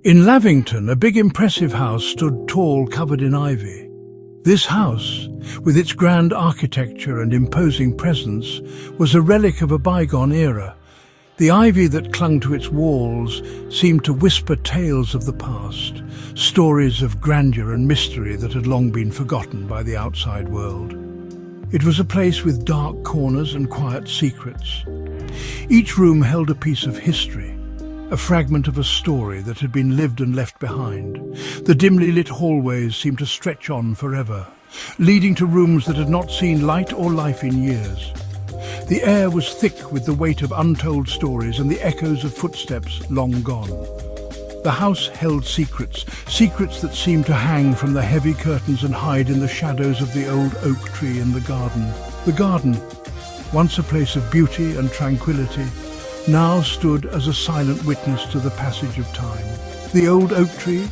In Lavington, a big impressive house stood tall, covered in ivy. This house, with its grand architecture and imposing presence, was a relic of a bygone era. The ivy that clung to its walls seemed to whisper tales of the past, stories of grandeur and mystery that had long been forgotten by the outside world. It was a place with dark corners and quiet secrets. Each room held a piece of history, a fragment of a story that had been lived and left behind. The dimly lit hallways seemed to stretch on forever, leading to rooms that had not seen light or life in years. The air was thick with the weight of untold stories and the echoes of footsteps long gone. The house held secrets, secrets that seemed to hang from the heavy curtains and hide in the shadows of the old oak tree in the garden. The garden, once a place of beauty and tranquility, now stood as a silent witness to the passage of time. The old oak tree,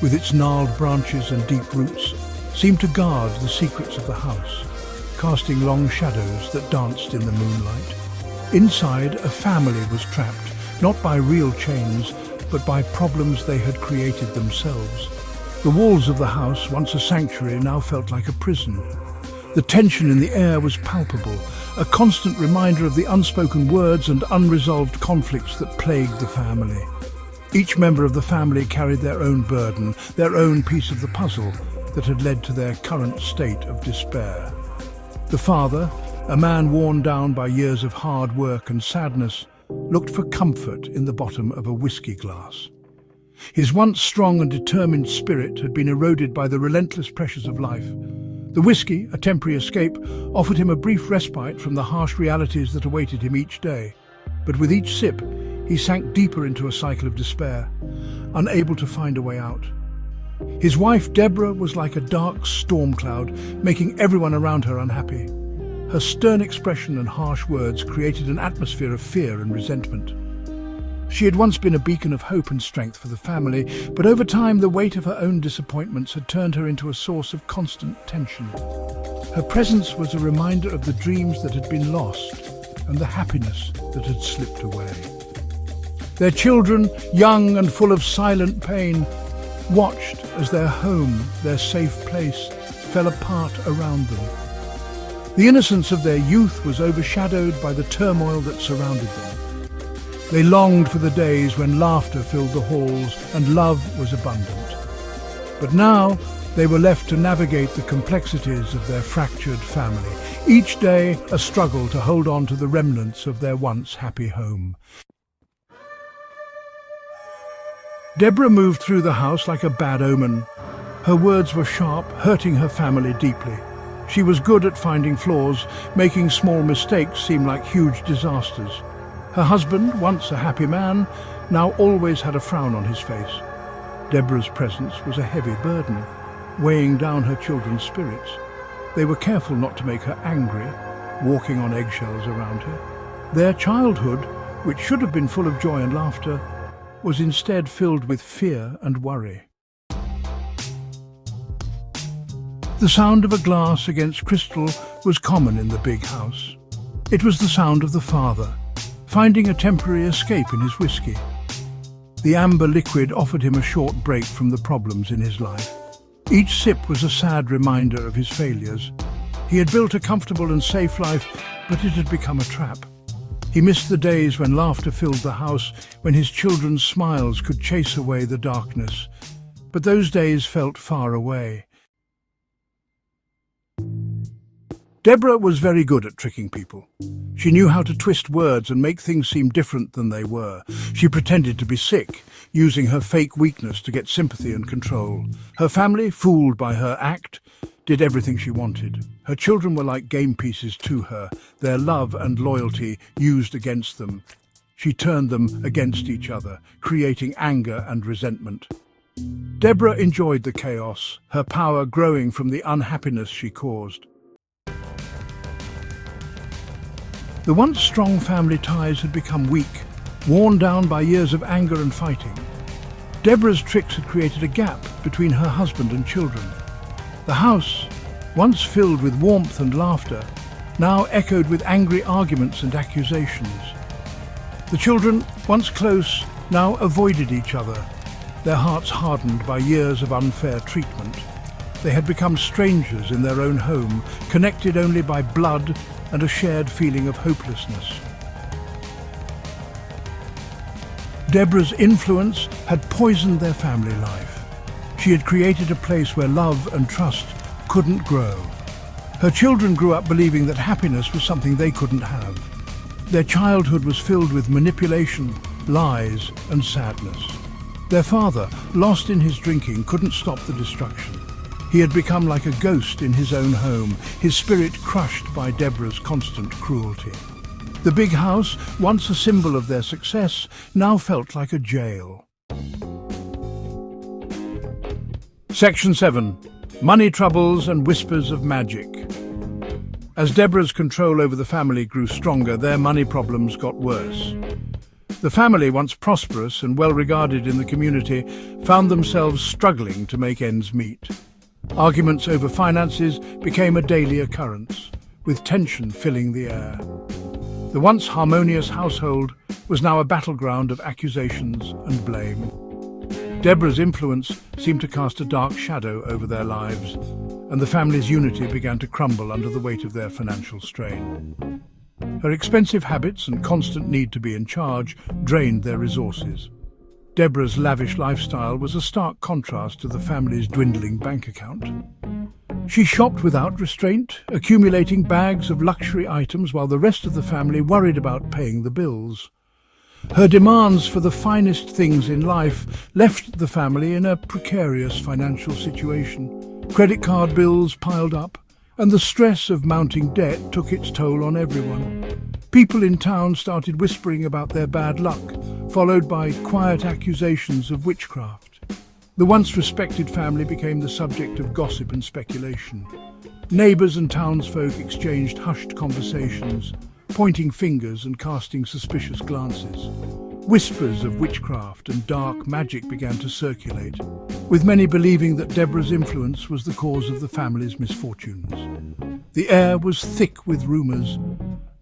with its gnarled branches and deep roots, seemed to guard the secrets of the house, casting long shadows that danced in the moonlight. Inside, a family was trapped, not by real chains, but by problems they had created themselves. The walls of the house, once a sanctuary, now felt like a prison. The tension in the air was palpable, a constant reminder of the unspoken words and unresolved conflicts that plagued the family. Each member of the family carried their own burden, their own piece of the puzzle that had led to their current state of despair. The father, a man worn down by years of hard work and sadness, looked for comfort in the bottom of a whiskey glass. His once strong and determined spirit had been eroded by the relentless pressures of life. The whiskey, a temporary escape, offered him a brief respite from the harsh realities that awaited him each day. But with each sip, he sank deeper into a cycle of despair, unable to find a way out. His wife, Deborah, was like a dark storm cloud, making everyone around her unhappy. Her stern expression and harsh words created an atmosphere of fear and resentment. She had once been a beacon of hope and strength for the family, but over time the weight of her own disappointments had turned her into a source of constant tension. Her presence was a reminder of the dreams that had been lost and the happiness that had slipped away. Their children, young and full of silent pain, watched as their home, their safe place, fell apart around them. The innocence of their youth was overshadowed by the turmoil that surrounded them. They longed for the days when laughter filled the halls and love was abundant. But now they were left to navigate the complexities of their fractured family, each day a struggle to hold on to the remnants of their once happy home. Deborah moved through the house like a bad omen. Her words were sharp, hurting her family deeply. She was good at finding flaws, making small mistakes seem like huge disasters. Her husband, once a happy man, now always had a frown on his face. Deborah's presence was a heavy burden, weighing down her children's spirits. They were careful not to make her angry, walking on eggshells around her. Their childhood, which should have been full of joy and laughter, was instead filled with fear and worry. The sound of a glass against crystal was common in the big house. It was the sound of the father, finding a temporary escape in his whiskey. The amber liquid offered him a short break from the problems in his life. Each sip was a sad reminder of his failures. He had built a comfortable and safe life, but it had become a trap. He missed the days when laughter filled the house, when his children's smiles could chase away the darkness. But those days felt far away. Deborah was very good at tricking people. She knew how to twist words and make things seem different than they were. She pretended to be sick, using her fake weakness to get sympathy and control. Her family, fooled by her act, did everything she wanted. Her children were like game pieces to her, their love and loyalty used against them. She turned them against each other, creating anger and resentment. Deborah enjoyed the chaos, her power growing from the unhappiness she caused. The once strong family ties had become weak, worn down by years of anger and fighting. Deborah's tricks had created a gap between her husband and children. The house, once filled with warmth and laughter, now echoed with angry arguments and accusations. The children, once close, now avoided each other, their hearts hardened by years of unfair treatment. They had become strangers in their own home, connected only by blood and a shared feeling of hopelessness. Deborah's influence had poisoned their family life. She had created a place where love and trust couldn't grow. Her children grew up believing that happiness was something they couldn't have. Their childhood was filled with manipulation, lies, and sadness. Their father, lost in his drinking, couldn't stop the destruction. He had become like a ghost in his own home, his spirit crushed by Deborah's constant cruelty. The big house, once a symbol of their success, now felt like a jail. Section 7. Money troubles and whispers of magic. As Deborah's control over the family grew stronger, their money problems got worse. The family, once prosperous and well regarded in the community, found themselves struggling to make ends meet. Arguments over finances became a daily occurrence, with tension filling the air. The once harmonious household was now a battleground of accusations and blame. Deborah's influence seemed to cast a dark shadow over their lives, and the family's unity began to crumble under the weight of their financial strain. Her expensive habits and constant need to be in charge drained their resources. Deborah's lavish lifestyle was a stark contrast to the family's dwindling bank account. She shopped without restraint, accumulating bags of luxury items while the rest of the family worried about paying the bills. Her demands for the finest things in life left the family in a precarious financial situation. Credit card bills piled up, and the stress of mounting debt took its toll on everyone. People in town started whispering about their bad luck, followed by quiet accusations of witchcraft. The once respected family became the subject of gossip and speculation. Neighbours and townsfolk exchanged hushed conversations, pointing fingers and casting suspicious glances. Whispers of witchcraft and dark magic began to circulate, with many believing that Deborah's influence was the cause of the family's misfortunes. The air was thick with rumours,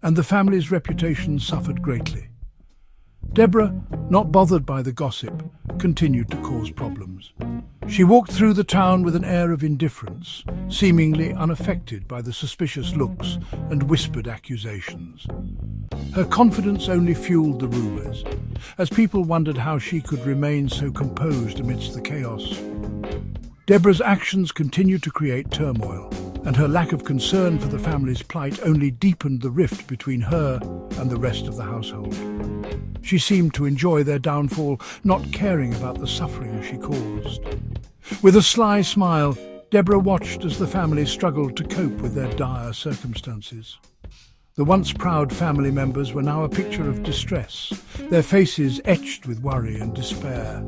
and the family's reputation suffered greatly. Deborah, not bothered by the gossip, continued to cause problems. She walked through the town with an air of indifference, seemingly unaffected by the suspicious looks and whispered accusations. Her confidence only fueled the rumours, as people wondered how she could remain so composed amidst the chaos. Deborah's actions continued to create turmoil, and her lack of concern for the family's plight only deepened the rift between her and the rest of the household. She seemed to enjoy their downfall, not caring about the suffering she caused. With a sly smile, Deborah watched as the family struggled to cope with their dire circumstances. The once proud family members were now a picture of distress, their faces etched with worry and despair.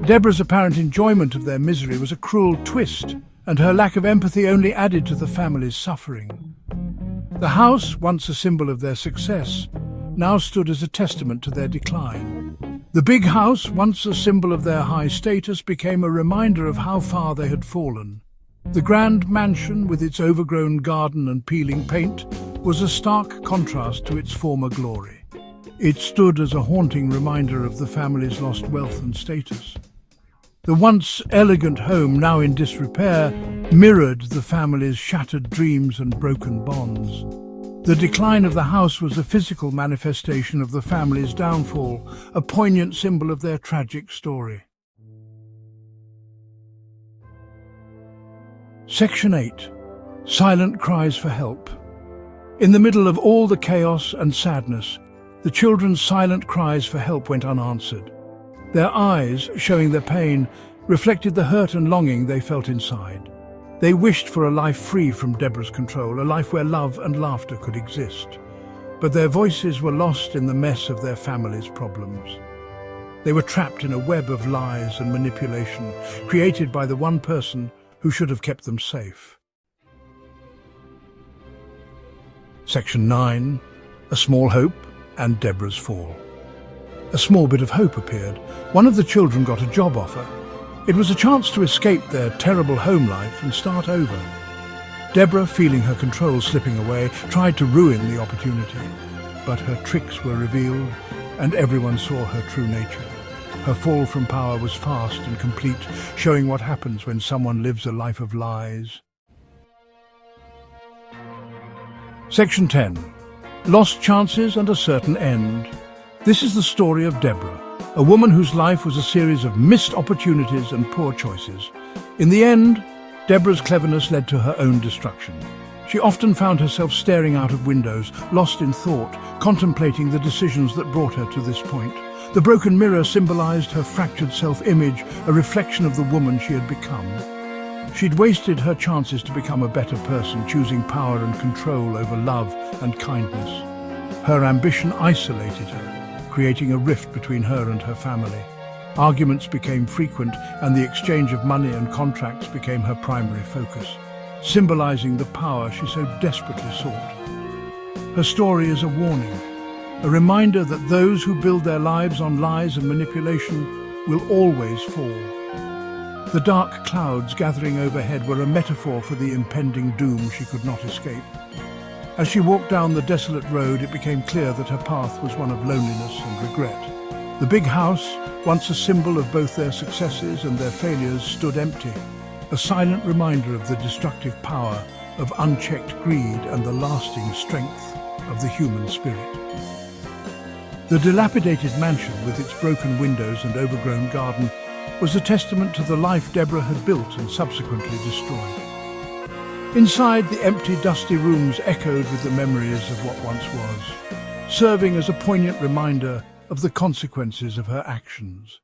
Deborah's apparent enjoyment of their misery was a cruel twist, and her lack of empathy only added to the family's suffering. The house, once a symbol of their success, now stood as a testament to their decline. The big house, once a symbol of their high status, became a reminder of how far they had fallen. The grand mansion, with its overgrown garden and peeling paint, was a stark contrast to its former glory. It stood as a haunting reminder of the family's lost wealth and status. The once elegant home, now in disrepair, mirrored the family's shattered dreams and broken bonds. The decline of the house was a physical manifestation of the family's downfall, a poignant symbol of their tragic story. Section 8. Silent cries for help. In the middle of all the chaos and sadness, the children's silent cries for help went unanswered. Their eyes, showing their pain, reflected the hurt and longing they felt inside. They wished for a life free from Deborah's control, a life where love and laughter could exist. But their voices were lost in the mess of their family's problems. They were trapped in a web of lies and manipulation, created by the one person who should have kept them safe. Section 9. A Small Hope and Deborah's Fall. A small bit of hope appeared. One of the children got a job offer. It was a chance to escape their terrible home life and start over. Deborah, feeling her control slipping away, tried to ruin the opportunity. But her tricks were revealed, and everyone saw her true nature. Her fall from power was fast and complete, showing what happens when someone lives a life of lies. Section 10. Lost chances and a certain end. This is the story of Deborah, a woman whose life was a series of missed opportunities and poor choices. In the end, Deborah's cleverness led to her own destruction. She often found herself staring out of windows, lost in thought, contemplating the decisions that brought her to this point. The broken mirror symbolized her fractured self-image, a reflection of the woman she had become. She'd wasted her chances to become a better person, choosing power and control over love and kindness. Her ambition isolated her, creating a rift between her and her family. Arguments became frequent, and the exchange of money and contracts became her primary focus, symbolizing the power she so desperately sought. Her story is a warning, a reminder that those who build their lives on lies and manipulation will always fall. The dark clouds gathering overhead were a metaphor for the impending doom she could not escape. As she walked down the desolate road, it became clear that her path was one of loneliness and regret. The big house, once a symbol of both their successes and their failures, stood empty, a silent reminder of the destructive power of unchecked greed and the lasting strength of the human spirit. The dilapidated mansion, with its broken windows and overgrown garden, was a testament to the life Deborah had built and subsequently destroyed. Inside, the empty, dusty rooms echoed with the memories of what once was, serving as a poignant reminder of the consequences of her actions.